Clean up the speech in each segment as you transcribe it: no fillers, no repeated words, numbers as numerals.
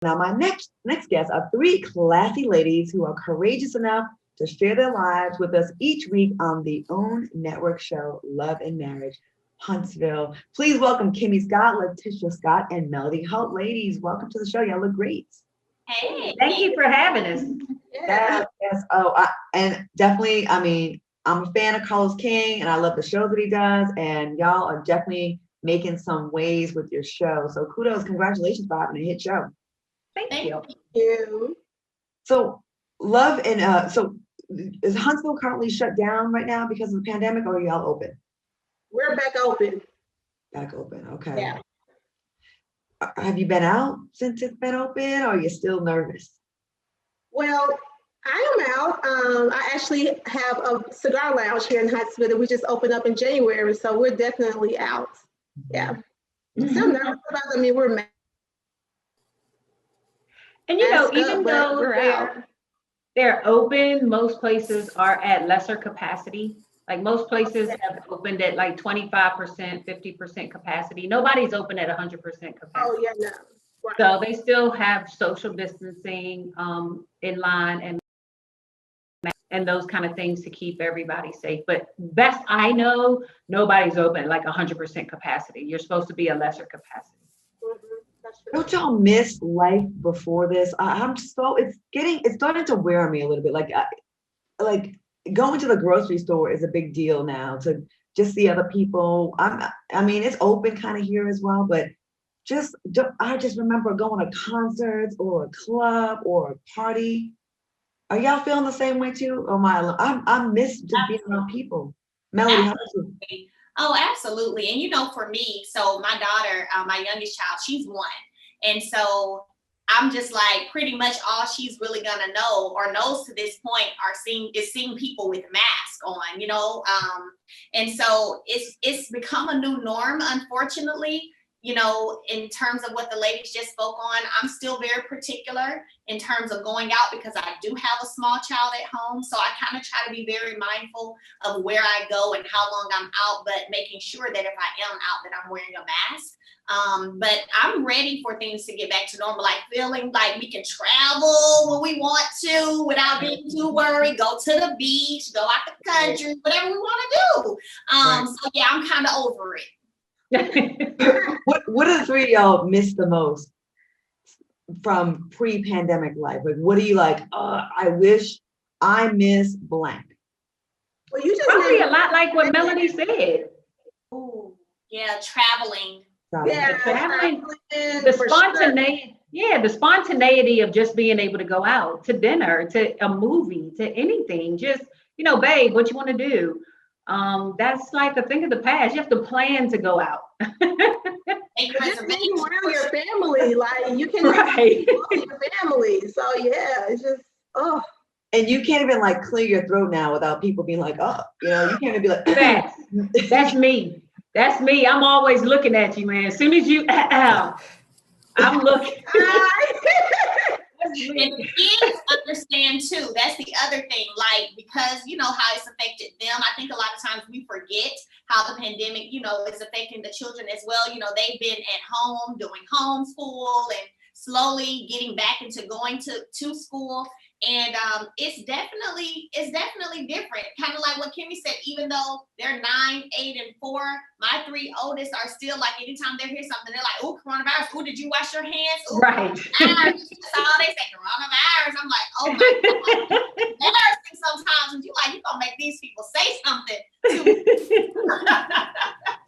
Now, my next guests are three classy ladies who are courageous enough to share their lives with us each week on the OWN network show, Love and Marriage, Huntsville. Please welcome Kimmi Scott, Latisha Scott, and Melody Holt. Ladies, welcome to the show. Y'all look great. Hey, thank you for having us. Yes. Oh, and definitely, I mean, I'm a fan of Carlos King, and I love the shows that he does, and y'all are definitely making some waves with your show. So kudos, congratulations for having a hit show. Thank you. So love and so is Huntsville currently shut down right now because of the pandemic, or are y'all open? We're back open. Back open, okay. Yeah. Have you been out since it's been open, or are you still nervous? Well, I am out. I actually have a cigar lounge here in Huntsville that we just opened up in January, so we're definitely out. Yeah. Still nervous about it. I mean, we're and you know, even though they're open, most places are at lesser capacity. Like most places have opened at like 25%, 50% capacity. Nobody's open at 100% capacity. Oh, yeah, no. Right. So they still have social distancing in line and those kind of things to keep everybody safe. But best I know, nobody's open at like 100% capacity. You're supposed to be a lesser capacity. Don't y'all miss life before this? It's starting to wear on me a little bit. Like going to the grocery store is a big deal now, to just see other people. I mean, it's open kind of here as well, but I just remember going to concerts or a club or a party. Are y'all feeling the same way too? Oh my, I miss just being around people. Melody, how about you? Oh, absolutely. And you know, for me, so my daughter, my youngest child, she's 1. And so I'm just like, pretty much all she's really gonna know or knows to this point is seeing people with masks on, you know? And so it's become a new norm, unfortunately. You know, in terms of what the ladies just spoke on, I'm still very particular in terms of going out because I do have a small child at home. So I kind of try to be very mindful of where I go and how long I'm out, but making sure that if I am out, that I'm wearing a mask. But I'm ready for things to get back to normal, like feeling like we can travel when we want to without being too worried, go to the beach, go out the country, whatever we want to do. So yeah, I'm kind of over it. What do the three of y'all miss the most from pre-pandemic life? Like, what do you like? I wish I miss blank. Well, you just probably a lot like what Melody said. Oh, yeah, traveling. Yeah, traveling. The spontaneity. Yeah, the spontaneity of just being able to go out to dinner, to a movie, to anything. Just, you know, babe, what you want to do? That's like a thing of the past. You have to plan to go out. Just being around your family, like you can right. your family. So yeah, it's just And you can't even like clear your throat now without people being like, oh, you know, you can't even be like that's me. That's me. I'm always looking at you, man. As soon as you I'm looking. And kids understand too. That's the other thing. Like, because you know how it's affected them. I think a lot of times we forget how the pandemic, you know, is affecting the children as well. You know, they've been at home doing homeschool and slowly getting back into going to school. And it's definitely different. Kind of like what Kimmi said, even though they're 9, 8, and 4, my 3 oldest are still like, anytime they hear something, they're like, oh, coronavirus. Oh, did you wash your hands? Ooh, right. So they say coronavirus. I'm like, oh my God. Embarrassing sometimes. And you like, you gonna make these people say something to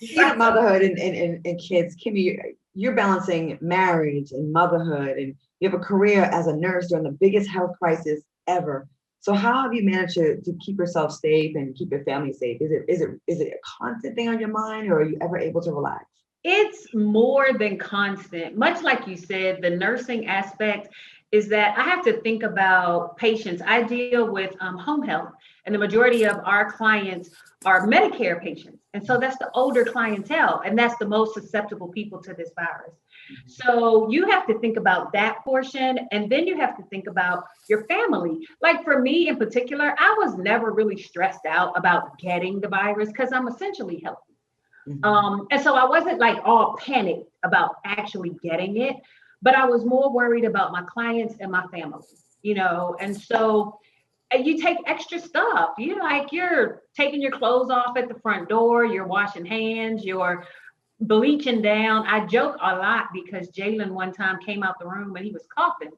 me. Motherhood and kids. Kimmi, you're balancing marriage and motherhood, and you have a career as a nurse during the biggest health crisis ever. So how have you managed to keep yourself safe and keep your family safe? Is it a constant thing on your mind, or are you ever able to relax? It's more than constant. Much like you said, the nursing aspect is that I have to think about patients. I deal with home health, and the majority of our clients are Medicare patients. And so that's the older clientele, and that's the most susceptible people to this virus. So you have to think about that portion, and then you have to think about your family. Like for me in particular, I was never really stressed out about getting the virus because I'm essentially healthy. And so I wasn't like all panicked about actually getting it. but I was more worried about my clients and my family, you know, and so you take extra stuff. You're taking your clothes off at the front door, you're washing hands, you're bleaching down. I joke a lot because Jalen one time came out the room and he was coughing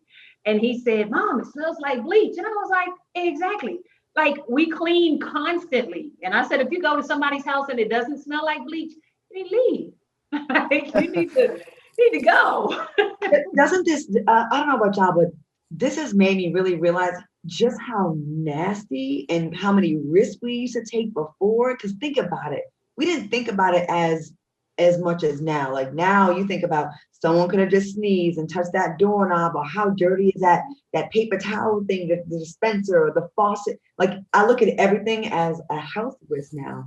and he said, Mom, it smells like bleach. And I was like, exactly. Like we clean constantly. And I said, if you go to somebody's house and it doesn't smell like bleach, you leave. Like, you need to go. Doesn't this, I don't know about y'all, but this has made me really realize just how nasty and how many risks we used to take before. Because think about it. We didn't think about it as much as now. Like now you think about someone could have just sneezed and touched that doorknob, or how dirty is that paper towel thing, the dispenser or the faucet. Like I look at everything as a health risk now.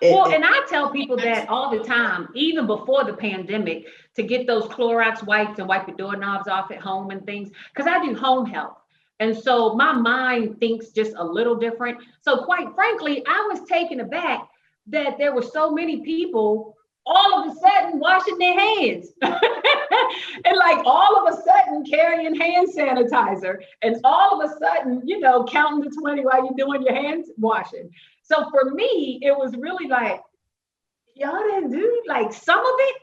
And I tell people that all the time, even before the pandemic, to get those Clorox wipes and wipe the doorknobs off at home and things, because I do home health. And so my mind thinks just a little different. So quite frankly, I was taken aback that there were so many people all of a sudden washing their hands and like all of a sudden carrying hand sanitizer and all of a sudden, counting to 20 while you're doing your hand washing. So for me, it was really like, y'all didn't do like some of it.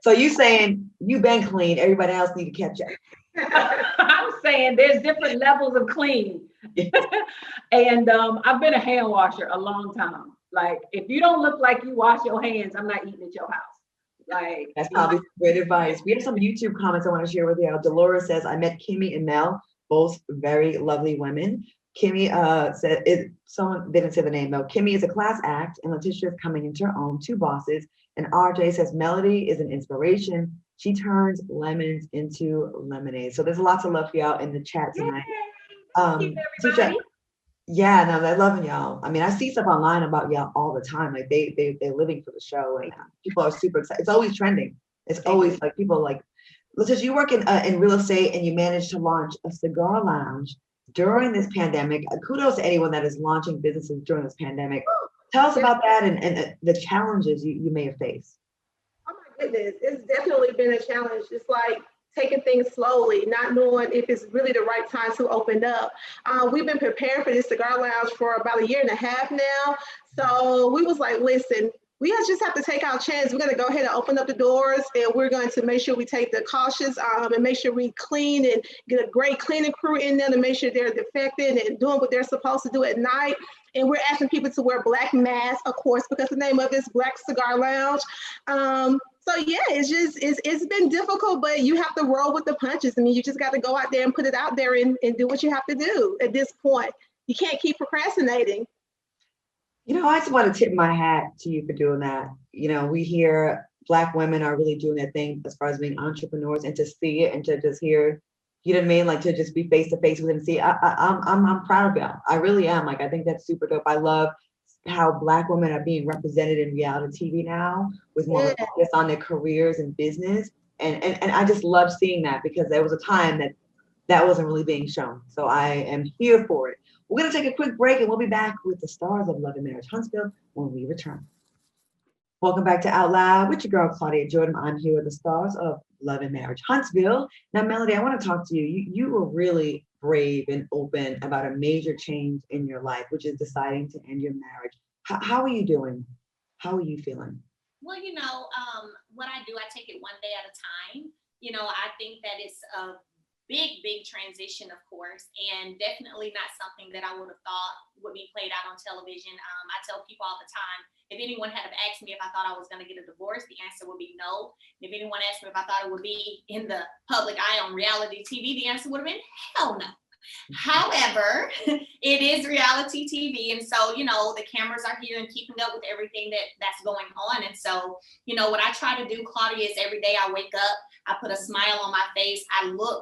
So you saying you been clean, everybody else need to catch up. I'm saying there's different levels of clean. And I've been a hand washer a long time. Like, if you don't look like you wash your hands, I'm not eating at your house. Like, that's probably great advice. We have some YouTube comments I want to share with you. Dolores says, I met Kimmi and Mel, both very lovely women. Kimmi said, someone didn't say the name though. Kimmi is a class act and Latisha is coming into her own, 2 bosses. And RJ says, Melody is an inspiration. She turns lemons into lemonade. So there's lots of love for y'all in the chat tonight. Latisha, yeah, no, they're loving y'all. I mean, I see stuff online about y'all all the time. Like they're living for the show, and people are super excited. It's always trending. It's always like people like, Latisha, you work in real estate and you managed to launch a cigar lounge during this pandemic. Kudos to anyone that is launching businesses during this pandemic. Tell us about that and the challenges you may have faced. Oh my goodness, it's definitely been a challenge. It's like taking things slowly, not knowing if it's really the right time to open up. We've been preparing for this cigar lounge for about 1.5 years now. So we was like, listen, we just have to take our chance. We're going to go ahead and open up the doors, and we're going to make sure we take the cautious and make sure we clean and get a great cleaning crew in there to make sure they're defecting and doing what they're supposed to do at night. And we're asking people to wear black masks, of course, because the name of it is Black Cigar Lounge. So yeah, it's been difficult, but you have to roll with the punches. I mean, you just got to go out there and put it out there and do what you have to do at this point. You can't keep procrastinating. I just want to tip my hat to you for doing that. We hear Black women are really doing their thing as far as being entrepreneurs, and to see it and to just hear, you know what I mean? Like to just be face to face with it and see, I'm proud of y'all. I really am. Like, I think that's super dope. I love how Black women are being represented in reality TV now with more focus on their careers and business. And I just love seeing that, because there was a time that wasn't really being shown. So I am here for it. We're going to take a quick break and we'll be back with the stars of Love and Marriage Huntsville when we return. Welcome back to Out Loud with your girl, Claudia Jordan. I'm here with the stars of Love and Marriage Huntsville. Now, Melody, I want to talk to you. You were really brave and open about a major change in your life, which is deciding to end your marriage. How are you doing? How are you feeling? Well, what I do, I take it one day at a time. I think that it's a big transition, of course, and definitely not something that I would have thought would be played out on television. I tell people all the time, if anyone had asked me if I thought I was going to get a divorce, the answer would be no. If anyone asked me if I thought it would be in the public eye on reality TV, the answer would have been hell no. However, it is reality TV. And so, the cameras are here and keeping up with everything that's going on. And so, what I try to do, Claudia, is every day I wake up, I put a smile on my face. I look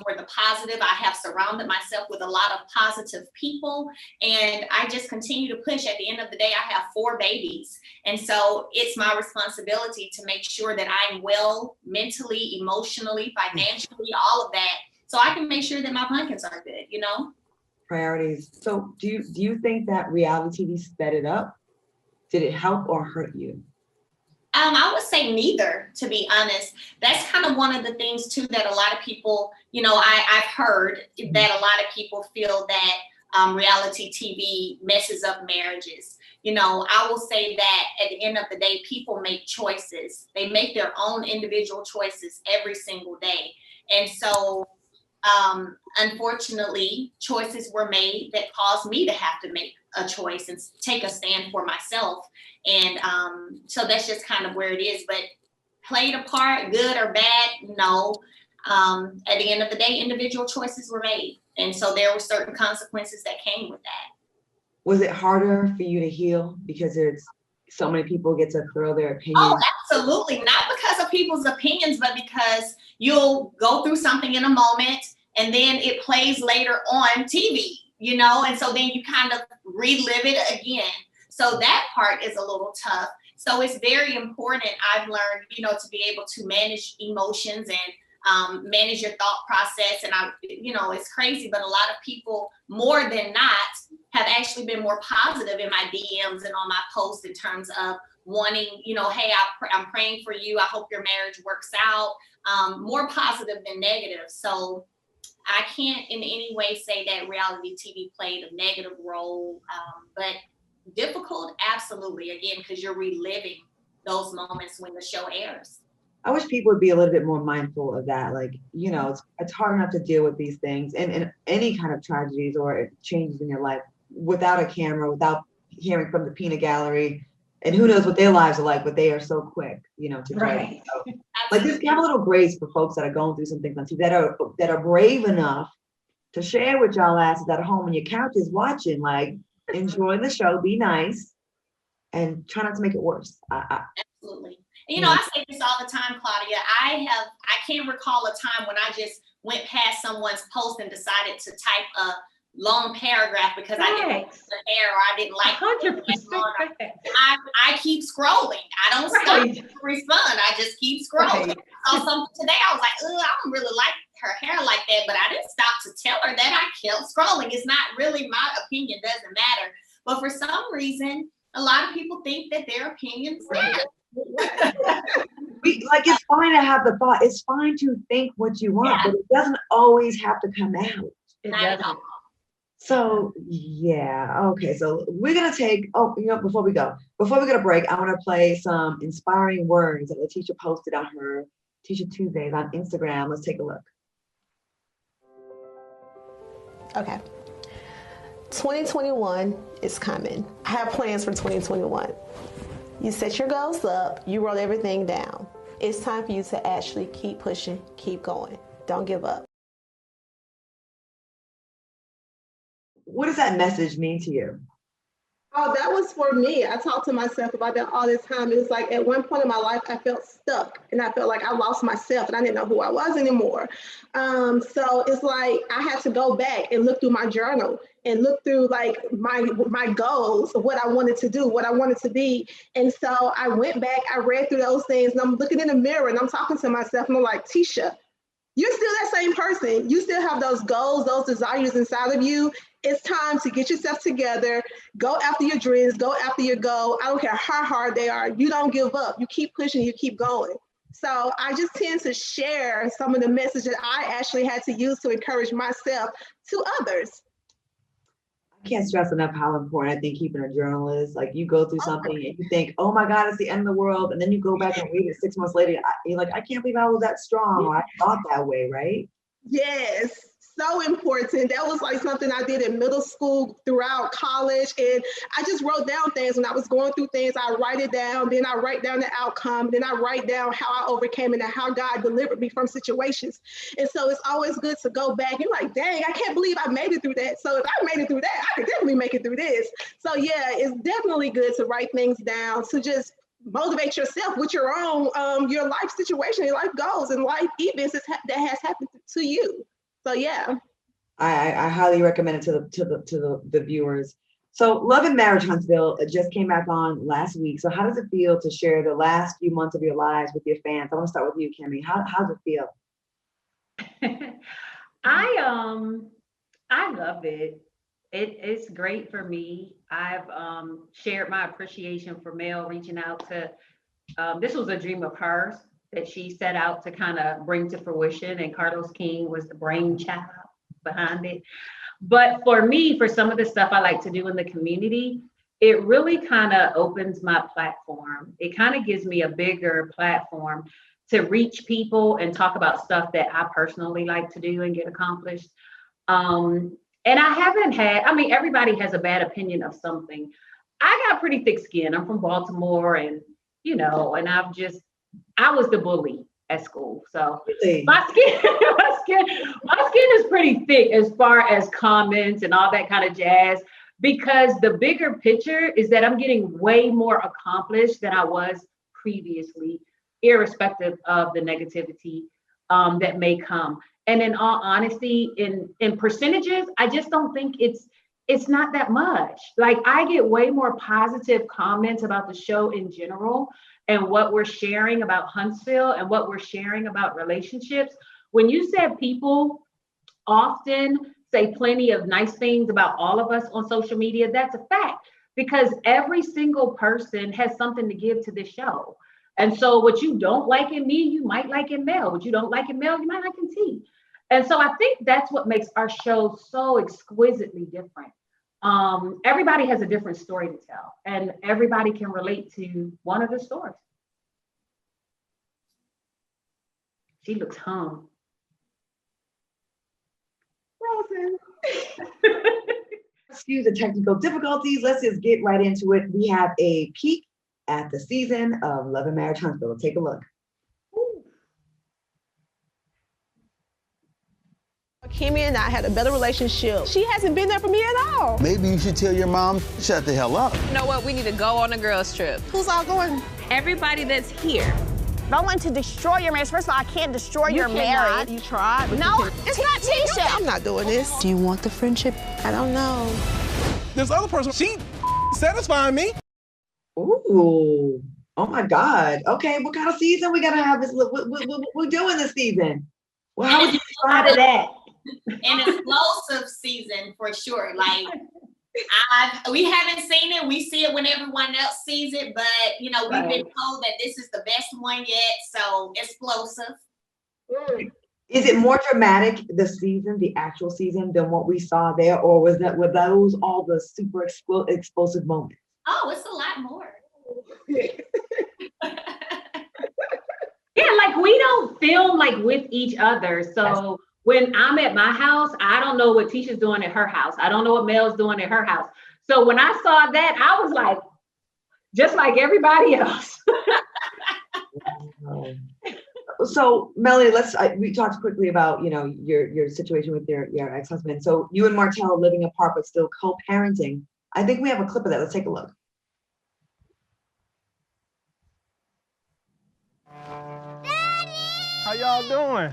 for the positive. I have surrounded myself with a lot of positive people, and I just continue to push. At the end of the day, I have 4 babies. And so it's my responsibility to make sure that I'm well mentally, emotionally, financially, all of that, so I can make sure that my pumpkins are good, Priorities. So do you think that reality TV sped it up? Did it help or hurt you? I would say neither, to be honest. That's kind of one of the things too that a lot of people, I've heard that a lot of people feel that reality TV messes up marriages. I will say that at the end of the day, people make choices. They make their own individual choices every single day. And so, unfortunately, choices were made that caused me to have to make a choice and take a stand for myself. And so that's just kind of where it is. But played a part, good or bad, no. At the end of the day, individual choices were made. And so there were certain consequences that came with that. Was it harder for you to heal because there's so many people get to throw their opinions? Oh, absolutely. Not because of people's opinions, but because you'll go through something in a moment and then it plays later on TV, and so then you kind of relive it again. So that part is a little tough. So it's very important, I've learned, to be able to manage emotions and manage your thought process. And it's crazy, but a lot of people, more than not, have actually been more positive in my DMs and on my posts in terms of wanting, hey, I'm praying for you. I hope your marriage works out. More positive than negative. So I can't in any way say that reality TV played a negative role, but difficult, absolutely. Again, because you're reliving those moments when the show airs. I wish people would be a little bit more mindful of that. Like, it's hard enough to deal with these things and any kind of tragedies or changes in your life without a camera, without hearing from the peanut gallery. And who knows what their lives are like, but they are so quick, to judge. So, like, just have a little grace for folks that are going through some things on TV that are brave enough to share with y'all asses at home on your couches watching, like, enjoy the show, be nice, and try not to make it worse. Absolutely. And, I say this all the time, Claudia. I can't recall a time when I just went past someone's post and decided to type a long paragraph because I didn't like the hair or I didn't like 100%. I keep scrolling. I don't stop to respond. I just keep scrolling. Right. I saw something today. I was like, I don't really like her hair like that, but I didn't stop to tell her that. I kept scrolling. It's not really my opinion. Doesn't matter. But for some reason, a lot of people think that their opinions matter. It's fine to have the thought. It's fine to think what you want, but it doesn't always have to come out. It doesn't. So okay. So we're gonna take. Before we go to break, I want to play some inspiring words that Latisha posted on her Teacher Tuesdays on Instagram. Let's take a look. Okay. 2021 is coming. I have plans for 2021. You set your goals up, you wrote everything down. It's time for you to actually keep pushing, keep going. Don't give up. What does that message mean to you? Oh, that was for me. I talk to myself about that all the time. It was like at one point in my life, I felt stuck and I felt like I lost myself and I didn't know who I was anymore. So it's like I had to go back and look through my journal and look through like my goals of what I wanted to do, what I wanted to be. And so I went back, I read through those things and I'm looking in the mirror and I'm talking to myself and I'm like, Tisha, you're still that same person. You still have those goals, those desires inside of you. It's time to get yourself together, go after your dreams, go after your goal. I don't care how hard they are. You don't give up. You keep pushing, you keep going. So I just tend to share some of the messages that I actually had to use to encourage myself to others. I can't stress enough how important I think keeping a journal is. Like you go through something and you think, oh my God, it's the end of the world. And then you go back and read it 6 months later. You're like, I can't believe I was that strong. Or I thought that way, right? Yes. So important. That was like something I did in middle school, throughout college. And I just wrote down things when I was going through things. I write it down, then I write down the outcome, then I write down how I overcame it and how God delivered me from situations. And so it's always good to go back. You're like, dang, I can't believe I made it through that. So if I made it through that, I could definitely make it through this. So yeah, it's definitely good to write things down, to just motivate yourself with your own, your life situation, your life goals and life events that has happened to you. So yeah, I highly recommend it to the viewers. So Love and Marriage Huntsville just came back on last week. So how does it feel to share the last few months of your lives with your fans? I want to start with you, Kimmi. How does it feel? I love it. It's great for me. I've shared my appreciation for Mel reaching out to This was a dream of hers that she set out to kind of bring to fruition, and Carlos King was the brainchild behind it. But for me, for some of the stuff I like to do in the community, it really kind of opens my platform. It kind of gives me a bigger platform to reach people and talk about stuff that I personally like to do and get accomplished. And I haven't had, I mean, everybody has a bad opinion of something. I got pretty thick skin. I'm from Baltimore, and, you know, and I was the bully at school. So Really? my skin is pretty thick as far as comments and all that kind of jazz, because the bigger picture is that I'm getting way more accomplished than I was previously, irrespective of the negativity that may come. And in all honesty, in percentages, I just don't think it's not that much. Like, I get way more positive comments about the show in general and what we're sharing about Huntsville and what we're sharing about relationships. When you said people often say plenty of nice things about all of us on social media, that's a fact, because every single person has something to give to this show. And so what you don't like in me, you might like in Mel. What you don't like in Mel, you might like in T. And so I think that's what makes our show so exquisitely different. Everybody has a different story to tell, and everybody can relate to one of the stories. She looks hung. Excuse the technical difficulties. Let's just get right into it. We have a peek at the season of Love and Marriage Huntsville. Take a look. Kimmi and I had a better relationship. She hasn't been there for me at all. Maybe you should tell your mom, shut the hell up. You know what? We need to go on a girls' trip. Who's all going? Everybody that's here. I want to destroy your marriage. First of all, I can't destroy your marriage. You tried. But No, you it's not Tisha. I'm not doing this. Do you want the friendship? I don't know. This other person, she satisfying me. Ooh, oh my God. Okay, what kind of season we gotta have this? What we're doing this season? Well, how would you describe that? An explosive season for sure. Like, we haven't seen it. We see it when everyone else sees it, but you know, we've been told that this is the best one yet. So explosive. Is it more dramatic, the season, the actual season, than what we saw there, or were those all the super explosive moments? Oh, it's a lot more. Yeah, like, we don't film like with each other. So when I'm at my house, I don't know what Tisha's doing at her house. I don't know what Mel's doing at her house. So when I saw that, I was like, just like everybody else. So Melanie, we talked quickly about, you know, your situation with your ex-husband. So you and Martell living apart but still co-parenting. I think we have a clip of that. Let's take a look. How y'all doing?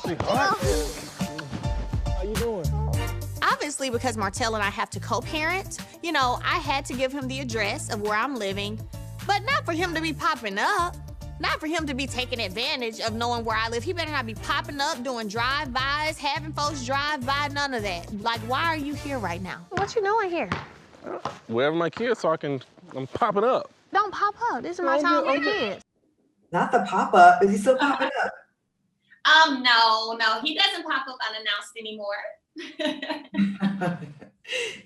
How you doing? Obviously, because Martell and I have to co-parent, you know, I had to give him the address of where I'm living, but not for him to be popping up. Not for him to be taking advantage of knowing where I live. He better not be popping up, doing drive-bys, having folks drive by, none of that. Like, why are you here right now? What you doing here? Wherever my kids are, I'm popping up. Don't pop up. This is my time with the kids. Not the pop-up. Is he still popping up? No, he doesn't pop up unannounced anymore.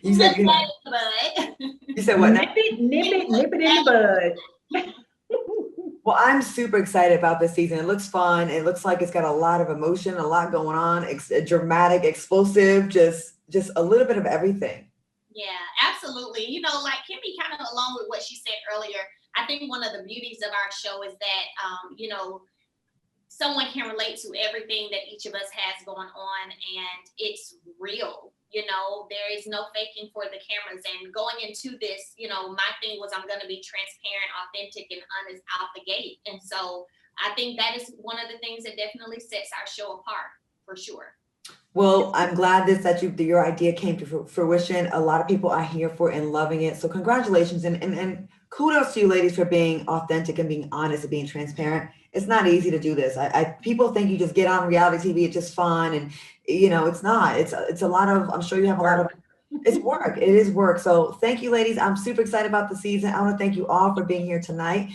You said what now? Nip it in the bud. Well, I'm super excited about this season. It looks fun. It looks like it's got a lot of emotion, a lot going on. It's dramatic, explosive, just a little bit of everything. Yeah, absolutely. You know, like Kimmi, kind of along with what she said earlier, I think one of the beauties of our show is that, you know, someone can relate to everything that each of us has going on, and it's real. You know, there is no faking for the cameras. And going into this, you know, my thing was I'm going to be transparent, authentic, and honest out the gate. And so I think that is one of the things that definitely sets our show apart, for sure. Well, I'm glad that your idea came to fruition. A lot of people are here for and loving it. So congratulations and kudos to you ladies for being authentic and being honest and being transparent. It's not easy to do this. People think you just get on reality TV, it's just fun, and you know, it's not. It's a lot of, I'm sure you have a lot of, it's work. It is work. So thank you, ladies. I'm super excited about the season. I want to thank you all for being here tonight.